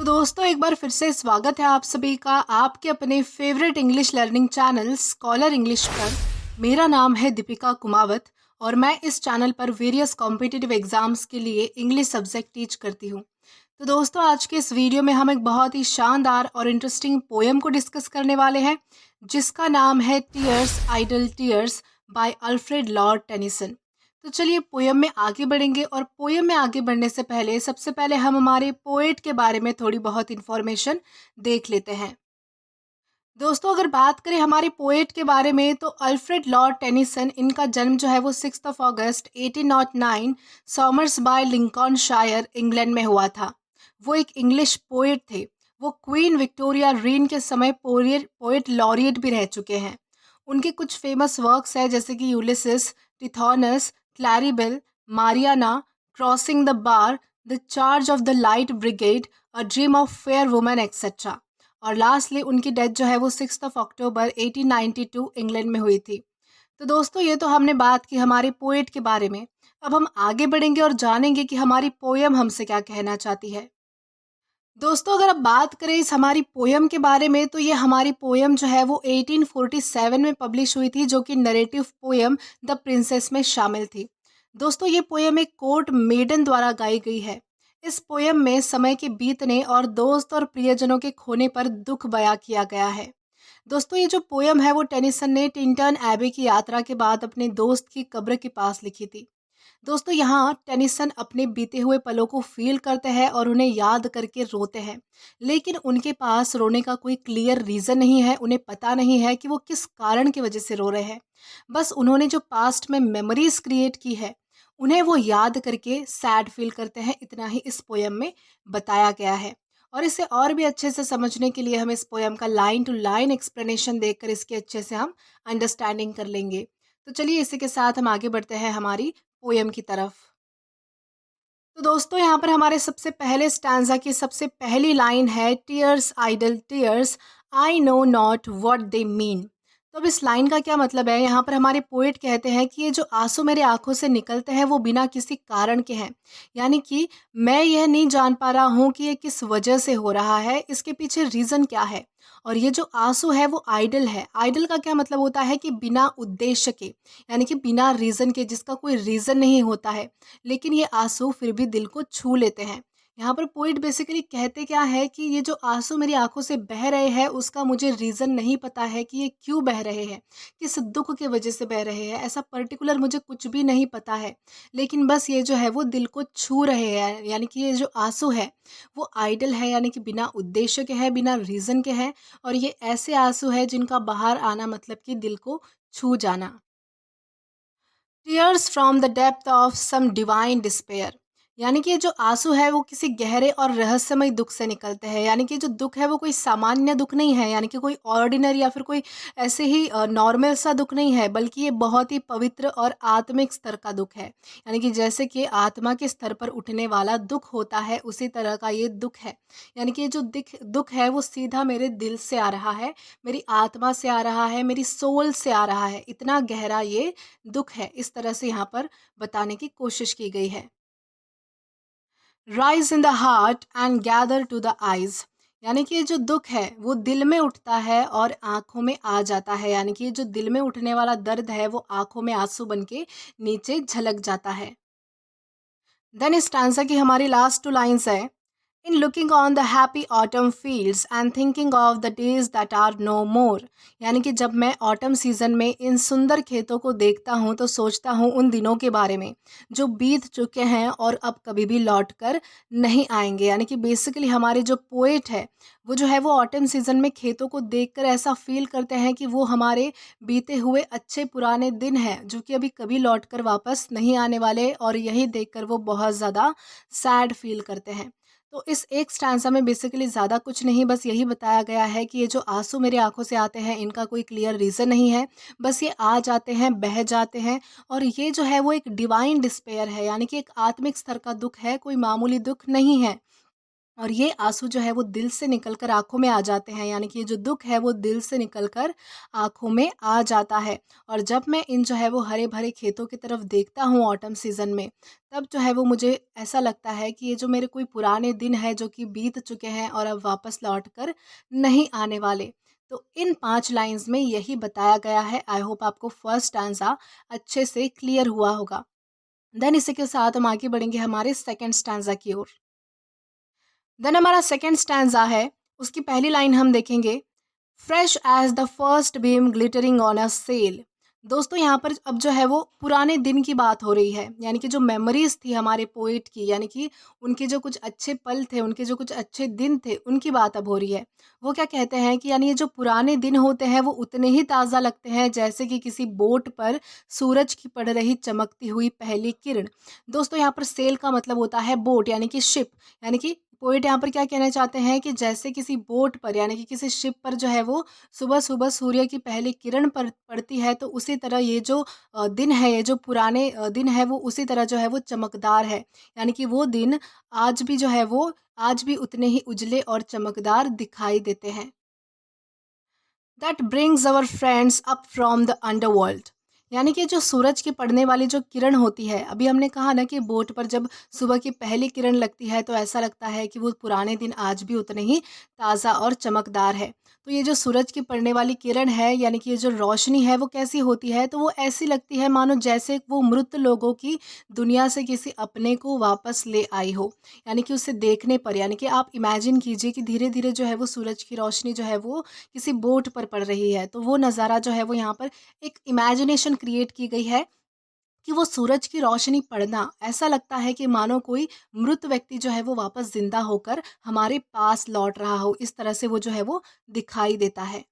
तो दोस्तों एक बार फिर से स्वागत है आप सभी का आपके अपने favourite English learning channel scholar English पर। मेरा नाम है दीपिका कुमावत और मैं इस चैनल पर वेरियस कॉम्पिटिटिव एग्जाम्स के लिए इंग्लिश सब्जेक्ट टीच करती हूँ। तो दोस्तों आज के इस वीडियो में हम एक बहुत ही शानदार और इंटरेस्टिंग पोएम को डिस्कस करने वाले हैं जिसका नाम है tears idle tears by Alfred Lord Tennyson. तो चलिए पोयम में आगे बढ़ेंगे और पोयम में आगे बढ़ने से पहले सबसे पहले हम हमारे पोएट के बारे में थोड़ी बहुत इन्फॉर्मेशन देख लेते हैं। दोस्तों अगर बात करें हमारे पोएट के बारे में तो अल्फ्रेड लॉर्ड टेनिसन, इनका जन्म जो है वो 6 अगस्त 1809 सॉमर्स बाय लिंकॉनशायर इंग्लैंड में हुआ था। वो एक इंग्लिश पोएट थे। वो क्वीन विक्टोरिया रीन के समय पोएट लॉरिएट भी रह चुके हैं। उनके कुछ फेमस वर्क्स हैं जैसे कि Ulysses, Tithonus, Claribel, Mariana, crossing the bar, the charge of the light brigade, a dream of fair woman etcetera. और लास्टली उनकी डेथ जो है वो 6 अक्टूबर 1892 इंग्लैंड में हुई थी। तो दोस्तों ये तो हमने बात की हमारे पोएट के बारे में। अब हम आगे बढ़ेंगे और जानेंगे कि हमारी पोयम हमसे क्या कहना चाहती है। दोस्तों अगर अब बात करें इस हमारी पोयम के बारे में तो ये हमारी पोयम जो है वो 1847 में पब्लिश हुई थी, जो कि नरेटिव पोयम द प्रिंसेस में शामिल थी। दोस्तों ये पोयम एक कोर्ट मेडन द्वारा गाई गई है। इस पोयम में समय के बीतने और दोस्त और प्रियजनों के खोने पर दुख बयां किया गया है। दोस्तों ये जो पोयम है वो टेनिसन ने टिंटन एबे की यात्रा के बाद अपने दोस्त की कब्र के पास लिखी थी। दोस्तों यहाँ टेनिसन अपने बीते हुए पलों को फील करते हैं और उन्हें याद करके रोते हैं, लेकिन उनके पास रोने का कोई क्लियर रीज़न नहीं है। उन्हें पता नहीं है कि वो किस कारण की वजह से रो रहे हैं। बस उन्होंने जो पास्ट में मेमोरीज क्रिएट की है उन्हें वो याद करके सैड फील करते हैं। इतना ही इस पोयम में बताया गया है। और इसे और भी अच्छे से समझने के लिए हम इस पोयम का लाइन टू लाइन एक्सप्लेनेशन देखकर इसके अच्छे से हम अंडरस्टैंडिंग कर लेंगे। तो चलिए इसी के साथ हम आगे बढ़ते हैं हमारी पोयम की तरफ। तो दोस्तों यहाँ पर हमारे सबसे पहले स्टैंजा की सबसे पहली लाइन है tears idle tears, I know not what they mean. तो अब इस लाइन का क्या मतलब है? यहाँ पर हमारे पोएट कहते हैं कि ये जो आंसू मेरे आंखों से निकलते हैं वो बिना किसी कारण के हैं। यानी कि मैं यह नहीं जान पा रहा हूँ कि ये किस वजह से हो रहा है, इसके पीछे रीज़न क्या है। और ये जो आंसू है वो आइडल है। आइडल का क्या मतलब होता है कि बिना उद्देश्य के, यानी कि बिना रीज़न के, जिसका कोई रीज़न नहीं होता है, लेकिन ये आंसू फिर भी दिल को छू लेते हैं। यहाँ पर पोइट बेसिकली कहते क्या है कि ये जो आंसू मेरी आंखों से बह रहे हैं उसका मुझे रीज़न नहीं पता है कि ये क्यों बह रहे हैं, किस दुख की वजह से बह रहे हैं, ऐसा पर्टिकुलर मुझे कुछ भी नहीं पता है। लेकिन बस ये जो है वो दिल को छू रहे हैं। यानी कि ये जो आंसू है वो आइडल है, यानी कि बिना उद्देश्य के है, बिना रीज़न के है। और ये ऐसे आंसू है जिनका बाहर आना मतलब कि दिल को छू जाना। Tears from the depth of some divine despair. यानी कि ये जो आंसू है वो किसी गहरे और रहस्यमय दुख से निकलते हैं। यानी कि जो दुख है वो कोई सामान्य दुख नहीं है, यानी कि कोई ऑर्डिनरी या फिर कोई ऐसे ही नॉर्मल सा दुख नहीं है, बल्कि ये बहुत ही पवित्र और आत्मिक स्तर का दुख है। यानी कि जैसे कि आत्मा के स्तर पर उठने वाला दुख होता है उसी तरह का ये दुख है। यानी कि ये जो दुख है वो सीधा मेरे दिल से आ रहा है, मेरी आत्मा से आ रहा है, मेरी सोल से आ रहा है। इतना गहरा ये दुख है, इस तरह से यहाँ पर बताने की कोशिश की गई है। Rise in the heart and gather to the eyes. यानी कि ये जो दुख है वो दिल में उठता है और आंखों में आ जाता है। यानी कि ये जो दिल में उठने वाला दर्द है वो आंखों में आंसू बन के नीचे झलक जाता है। देन इस स्टैंजा की हमारी लास्ट टू लाइन्स है, In looking on the happy autumn fields and thinking of the days that are no more। यानी कि जब मैं ऑटम सीजन में इन सुंदर खेतों को देखता हूँ तो सोचता हूँ उन दिनों के बारे में जो बीत चुके हैं और अब कभी भी लौट कर नहीं आएंगे। यानी कि बेसिकली हमारे जो पोएट है वो जो है वो ऑटम सीजन में खेतों को देखकर ऐसा फील करते हैं कि वो हमारे बीते हुए अच्छे पुराने दिन हैं जो कि अभी कभी लौट कर वापस नहीं आने वाले, और यही देखकर वो बहुत ज़्यादा सैड फील करते हैं। तो इस एक स्टैंज़ा में बेसिकली ज़्यादा कुछ नहीं, बस यही बताया गया है कि ये जो आंसू मेरे आँखों से आते हैं इनका कोई क्लियर रीज़न नहीं है। बस ये आ जाते हैं, बह जाते हैं, और ये जो है वो एक डिवाइन डिस्पेयर है, यानी कि एक आत्मिक स्तर का दुःख है, कोई मामूली दुःख नहीं है। और ये आँसू जो है वो दिल से निकल कर आँखों में आ जाते हैं, यानी कि ये जो दुःख है वो दिल से निकल कर आँखों में आ जाता है। और जब मैं इन जो है वो हरे-भरे खेतों की तरफ देखता हूँ ऑटम सीज़न में, तब जो है वो मुझे ऐसा लगता है कि ये जो मेरे कोई पुराने दिन हैं जो कि बीत चुके हैं और अब वापस लौट कर नहीं आने वाले। तो इन 5 लाइन्स में यही बताया गया है। आई होप आपको फर्स्ट स्टैन्ज़ा अच्छे से क्लियर हुआ होगा। देन इसी के साथ हम आगे बढ़ेंगे हमारे सेकंड स्टैन्ज़ा की ओर। देन हमारा सेकंड स्टैन्ज़ा है, उसकी पहली लाइन हम देखेंगे, fresh as the first beam glittering on a sail. दोस्तों यहाँ पर अब जो है वो पुराने दिन की बात हो रही है, यानी कि जो मेमोरीज़ थी हमारे पोएट की, यानी कि उनके जो कुछ अच्छे पल थे, उनके जो कुछ अच्छे दिन थे, उनकी बात अब हो रही है। वो क्या कहते हैं कि यानी ये जो पुराने दिन होते हैं वो उतने ही ताज़ा लगते हैं जैसे कि किसी बोट पर सूरज की पड़ रही चमकती हुई पहली किरण। दोस्तों यहाँ पर सेल का मतलब होता है बोट, यानी कि शिप, यानी कि पोएट यहाँ पर क्या कहना चाहते हैं कि जैसे किसी बोट पर यानी कि किसी शिप पर जो है वो सुबह-सुबह सूर्य की पहली किरण पर पड़ती है, तो उसी तरह ये जो दिन है, ये जो पुराने दिन है वो उसी तरह जो है वो चमकदार है। यानी कि वो दिन आज भी जो है वो आज भी उतने ही उजले और चमकदार दिखाई देते हैं। That brings our friends up from the underworld. यानी कि जो सूरज की पड़ने वाली जो किरण होती है, अभी हमने कहा ना कि बोट पर जब सुबह की पहली किरण लगती है तो ऐसा लगता है कि वो पुराने दिन आज भी उतने ही ताज़ा और चमकदार है। तो ये जो सूरज की पड़ने वाली किरण है, यानी कि ये जो रोशनी है वो कैसी होती है, तो वो ऐसी लगती है मानो जैसे वो मृत लोगों की दुनिया से किसी अपने को वापस ले आई हो। यानी कि उसे देखने पर, यानी कि आप इमेजिन कीजिए कि धीरे धीरे जो है वो सूरज की रोशनी जो है वो किसी बोट पर पड़ रही है, तो वो नज़ारा जो है वो यहाँ पर एक इमेजिनेशन क्रिएट की गई है कि वो सूरज की रोशनी पड़ना ऐसा लगता है कि मानो कोई मृत व्यक्ति जो है वो वापस ज़िंदा होकर हमारे पास लौट रहा हो, इस तरह से वो जो है वो दिखाई देता है।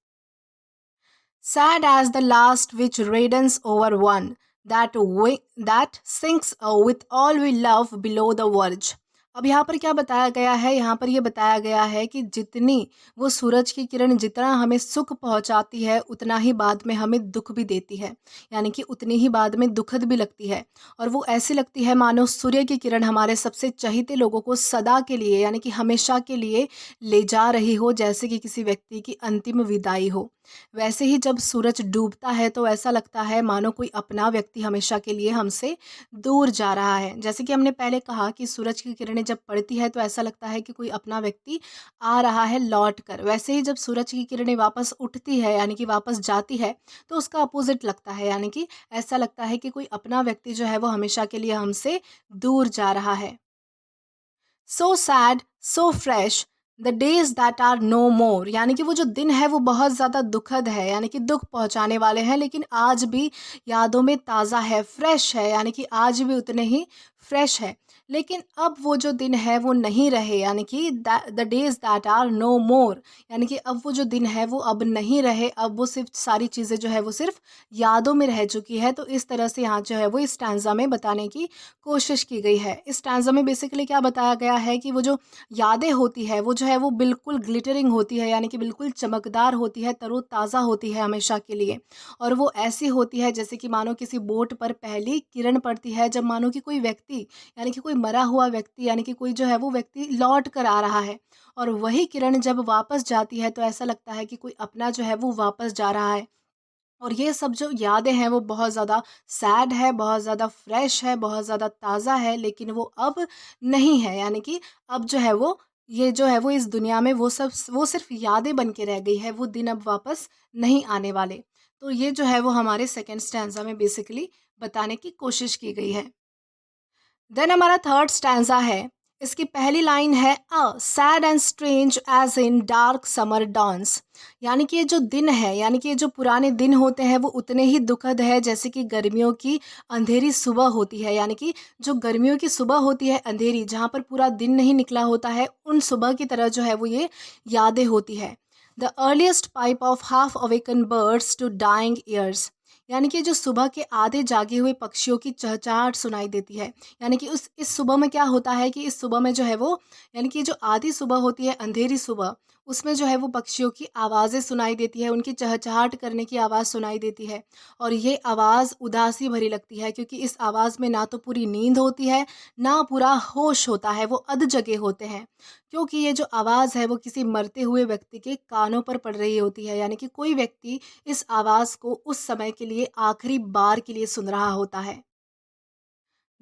Sad as the last which reddens over one that sinks with all we love below the verge। अब यहाँ पर क्या बताया गया है, यहाँ पर ये बताया गया है कि जितनी वो सूरज की किरण जितना हमें सुख पहुँचाती है उतना ही बाद में हमें दुख भी देती है, यानी कि उतनी ही बाद में दुखद भी लगती है। और वो ऐसी लगती है मानो सूर्य की किरण हमारे सबसे चहीते लोगों को सदा के लिए, यानी कि हमेशा के लिए ले जा रही हो, जैसे कि किसी व्यक्ति की अंतिम विदाई हो। वैसे ही जब सूरज डूबता है तो ऐसा लगता है मानो कोई अपना व्यक्ति हमेशा के लिए हमसे दूर जा रहा है। जैसे कि हमने पहले कहा कि सूरज की किरणें जब पड़ती है तो ऐसा लगता है कि कोई अपना व्यक्ति आ रहा है लौट कर। वैसे ही जब सूरज की किरणें वापस उठती है, यानी कि वापस जाती है, तो उसका अपोजिट लगता है, यानी कि ऐसा लगता है कि कोई अपना व्यक्ति जो है वो हमेशा के लिए हमसे दूर जा रहा है। So sad so fresh the days that are no more. यानी कि वो जो दिन है वो बहुत ज़्यादा दुखद है, यानी कि दुख पहुंचाने वाले हैं, लेकिन आज भी यादों में ताज़ा है, फ्रेश है, यानी कि आज भी उतने ही फ्रेश है। लेकिन अब वो जो दिन है वो नहीं रहे, यानी कि the days that are no more, यानी कि अब वो जो दिन है वो अब नहीं रहे, अब वो सिर्फ सारी चीज़ें जो है वो सिर्फ यादों में रह चुकी है। तो इस तरह से यहाँ जो है वो इस स्टैंज़ा में बताने की कोशिश की गई है। इस स्टैंज़ा में बेसिकली क्या बताया गया है कि वो जो यादें होती है वो जो है वो बिल्कुल ग्लिटरिंग होती है, यानी कि बिल्कुल चमकदार होती है, तरोताज़ा होती है हमेशा के लिए। और वो ऐसी होती है जैसे कि मानो किसी बोट पर पहली किरण पड़ती है, जब मानो कि कोई व्यक्ति, यानी कि कोई मरा हुआ व्यक्ति, यानी कि कोई जो है वो व्यक्ति लौट कर आ रहा है, और वही किरण जब वापस जाती है तो ऐसा लगता है कि कोई अपना जो है वो वापस जा रहा है। और ये सब जो यादें हैं वो बहुत ज़्यादा सैड है, बहुत ज़्यादा फ्रेश है, बहुत ज़्यादा ताज़ा है, लेकिन वो अब नहीं है, यानी कि अब जो है वो ये जो है वो इस दुनिया में वो सिर्फ़ यादें बन के रह गई है, वो दिन अब वापस नहीं आने वाले। तो ये जो है वो हमारे सेकंड स्टैंज़ा में बेसिकली बताने की कोशिश की गई है। देन हमारा थर्ड स्टैंज़ा है, इसकी पहली लाइन है sad and strange as in dark summer dawns. यानी कि ये जो दिन है, यानी कि ये जो पुराने दिन होते हैं वो उतने ही दुखद है जैसे कि गर्मियों की अंधेरी सुबह होती है, यानी कि जो गर्मियों की सुबह होती है अंधेरी, जहाँ पर पूरा दिन नहीं निकला होता है, उन सुबह की तरह जो है वो ये यादें होती है। The earliest pipe of half awaken birds to dying ears. यानी कि जो सुबह के आधे जागे हुए पक्षियों की चहचहाट सुनाई देती है। यानी कि उस इस सुबह में क्या होता है कि इस सुबह में जो है वो, यानी कि जो आधी सुबह होती है, अंधेरी सुबह, उसमें जो है वो पक्षियों की आवाज़ें सुनाई देती है, उनकी चहचहाट करने की आवाज़ सुनाई देती है। और ये आवाज़ उदासी भरी लगती है, क्योंकि इस आवाज़ में ना तो पूरी नींद होती है, ना पूरा होश होता है, वो अध जगे होते हैं। क्योंकि ये जो आवाज़ है वो किसी मरते हुए व्यक्ति के कानों पर पड़ रही होती है, यानी कि कोई व्यक्ति इस आवाज़ को उस समय के लिए आखिरी बार के लिए सुन रहा होता है।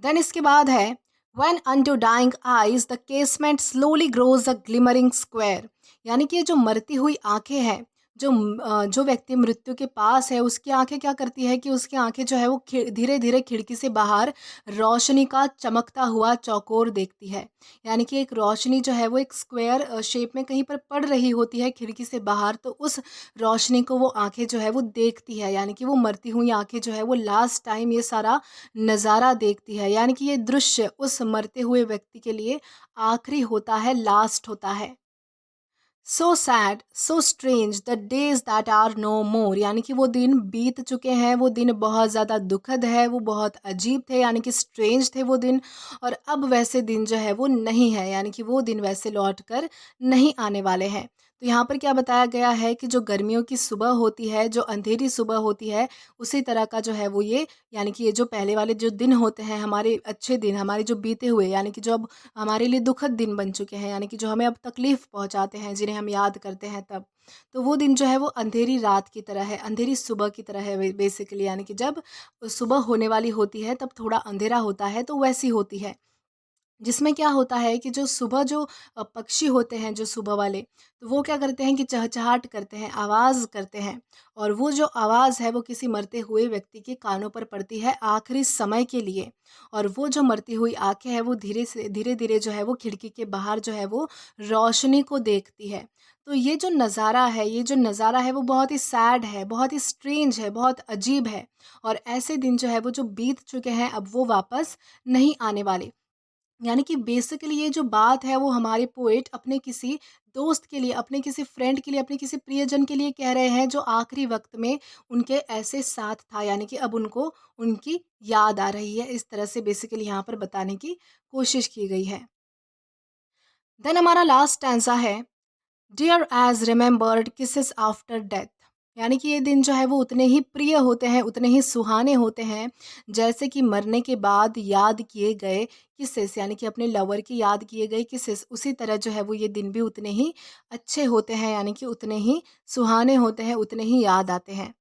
देन इसके बाद है when unto dying eyes the casement slowly grows a glimmering square, यानी कि ये जो मरती हुई आंखें हैं, जो व्यक्ति मृत्यु के पास है उसकी आंखें क्या करती है कि उसकी आंखें जो है वो धीरे धीरे खिड़की से बाहर रोशनी का चमकता हुआ चौकोर देखती है। यानी कि एक रोशनी जो है वो एक स्क्वायर शेप में कहीं पर पड़ रही होती है खिड़की से बाहर, तो उस रोशनी को वो आंखें जो है वो देखती है, यानी कि वो मरती हुई आंखें जो है वो लास्ट टाइम ये सारा नज़ारा देखती है, यानी कि ये दृश्य उस मरते हुए व्यक्ति के लिए आखिरी होता है, लास्ट होता है। So sad so strange the days that are no more, यानी कि वो दिन बीत चुके हैं, वो दिन बहुत ज़्यादा दुखद है, वो बहुत अजीब थे, यानी कि स्ट्रेंज थे वो दिन। और अब वैसे दिन जो है वो नहीं है, यानी कि वो दिन वैसे लौट कर नहीं आने वाले हैं। तो यहाँ पर क्या बताया गया है कि जो गर्मियों की सुबह होती है, जो अंधेरी सुबह होती है, उसी तरह का जो है वो ये, यानी कि ये जो पहले वाले जो दिन होते हैं, हमारे अच्छे दिन, हमारे जो बीते हुए, यानी कि जो अब हमारे लिए दुखद दिन बन चुके हैं, यानी कि जो हमें अब तकलीफ़ पहुँचाते हैं, जिन्हें हम याद करते हैं तब। तो वो दिन जो है वो अंधेरी रात की तरह है, अंधेरी सुबह की तरह है बेसिकली, यानी कि जब सुबह होने वाली होती है तब थोड़ा अंधेरा होता है, तो वैसी होती है। जिसमें क्या होता है कि जो सुबह जो पक्षी होते हैं जो सुबह वाले, तो वो क्या करते हैं कि चहचहाट करते हैं, आवाज़ करते हैं, और वो जो आवाज़ है वो किसी मरते हुए व्यक्ति के कानों पर पड़ती है आखिरी समय के लिए। और वो जो मरती हुई आँखें हैं वो धीरे-धीरे जो है वो खिड़की के बाहर जो है वो रोशनी को देखती है। तो ये जो नज़ारा है वो बहुत ही सैड है, बहुत ही स्ट्रेंज है, बहुत अजीब है, और ऐसे दिन जो है वो जो बीत चुके हैं अब वो वापस नहीं आने वाले। यानी कि बेसिकली ये जो बात है वो हमारे पोएट अपने किसी दोस्त के लिए, अपने किसी फ्रेंड के लिए, अपने किसी प्रियजन के लिए कह रहे हैं जो आखिरी वक्त में उनके ऐसे साथ था, यानी कि अब उनको उनकी याद आ रही है। इस तरह से बेसिकली यहाँ पर बताने की कोशिश की गई है। देन हमारा लास्ट स्टैन्ज़ा है dear as remembered kisses after death, यानी कि ये दिन जो है वो उतने ही प्रिय होते हैं, उतने ही सुहाने होते हैं, जैसे कि मरने के बाद याद किए गए किसेस, यानी कि अपने लवर की याद किए गए किसेस, उसी तरह जो है वो ये दिन भी उतने ही अच्छे होते हैं, यानी कि उतने ही सुहाने होते हैं, उतने ही याद आते हैं।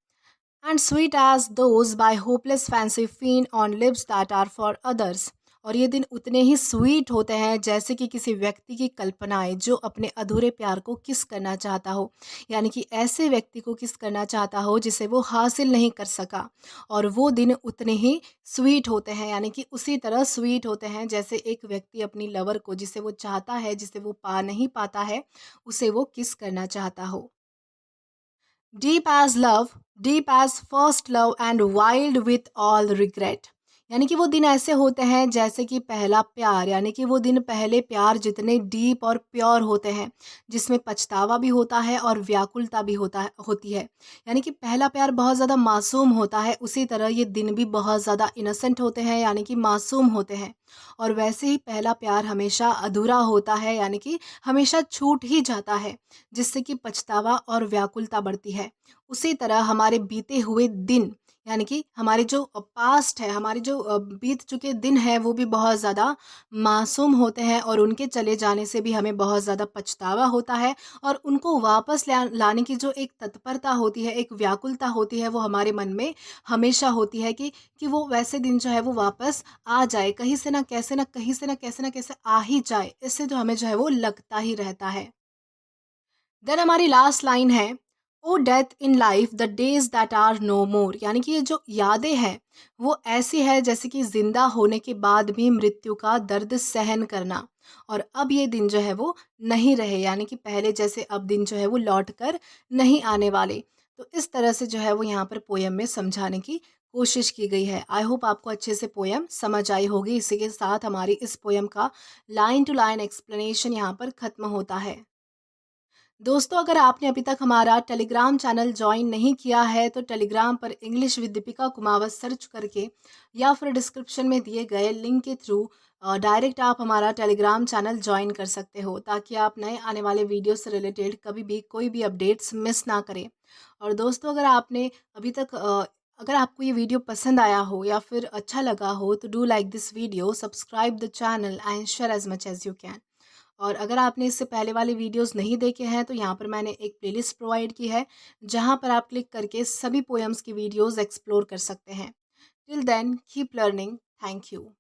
And sweet as those by hopeless fancy feigned on lips that are for others, और ये दिन उतने ही स्वीट होते हैं जैसे कि किसी व्यक्ति की कल्पनाएं जो अपने अधूरे प्यार को किस करना चाहता हो, यानी कि ऐसे व्यक्ति को किस करना चाहता हो जिसे वो हासिल नहीं कर सका, और वो दिन उतने ही स्वीट होते हैं, यानी कि उसी तरह स्वीट होते हैं जैसे एक व्यक्ति अपनी लवर को, जिसे वो चाहता है, जिसे वो पा नहीं पाता है, उसे वो किस करना चाहता हो। Deep as love, deep as first love and wild with all regret, यानी कि वो दिन ऐसे होते हैं जैसे कि पहला प्यार, यानी कि वो दिन पहले प्यार जितने डीप और प्योर होते हैं, जिसमें पछतावा भी होता है और व्याकुलता भी होती है, यानी कि पहला प्यार बहुत ज़्यादा मासूम होता है, उसी तरह ये दिन भी बहुत ज़्यादा इनोसेंट होते हैं, यानी कि मासूम होते हैं। और वैसे ही पहला प्यार हमेशा अधूरा होता है, यानी कि हमेशा छूट ही जाता है, जिससे कि पछतावा और व्याकुलता बढ़ती है। उसी तरह हमारे बीते हुए दिन, यानी कि हमारे जो पास्ट है, हमारे जो बीत चुके दिन हैं, वो भी बहुत ज़्यादा मासूम होते हैं, और उनके चले जाने से भी हमें बहुत ज़्यादा पछतावा होता है, और उनको वापस लाने की जो एक तत्परता होती है, एक व्याकुलता होती है, वो हमारे मन में हमेशा होती है कि वो वैसे दिन जो है वो वापस आ जाए, कहीं से ना कैसे ना कहीं से ना कैसे ना कैसे आ ही जाए, इससे जो हमें जो है वो लगता ही रहता है। देन हमारी लास्ट लाइन है O death in life the days that are no more, यानी कि ये जो यादें हैं वो ऐसी है जैसे कि जिंदा होने के बाद भी मृत्यु का दर्द सहन करना, और अब ये दिन जो है वो नहीं रहे, यानी कि पहले जैसे अब दिन जो है वो लौट कर नहीं आने वाले। तो इस तरह से जो है वो यहाँ पर पोयम में समझाने की कोशिश की गई है। आई होप आपको अच्छे से पोयम समझ आई होगी। इसी के साथ हमारी इस पोयम का लाइन टू लाइन एक्सप्लेनेशन यहाँ पर खत्म होता है। दोस्तों, अगर आपने अभी तक हमारा टेलीग्राम चैनल ज्वाइन नहीं किया है तो टेलीग्राम पर English with Deepika Kumawat search करके या फिर डिस्क्रिप्शन में दिए गए लिंक के थ्रू डायरेक्ट आप हमारा टेलीग्राम चैनल ज्वाइन कर सकते हो, ताकि आप नए आने वाले वीडियो से रिलेटेड कभी भी कोई भी अपडेट्स मिस ना करें। और दोस्तों, अगर आपको ये वीडियो पसंद आया हो या फिर अच्छा लगा हो तो do like this video, subscribe the channel and share as much as you can. और अगर आपने इससे पहले वाले वीडियोस नहीं देखे हैं तो यहाँ पर मैंने एक प्लेलिस्ट प्रोवाइड की है, जहाँ पर आप क्लिक करके सभी पोएम्स की वीडियोस एक्सप्लोर कर सकते हैं। Till then keep learning. Thank you.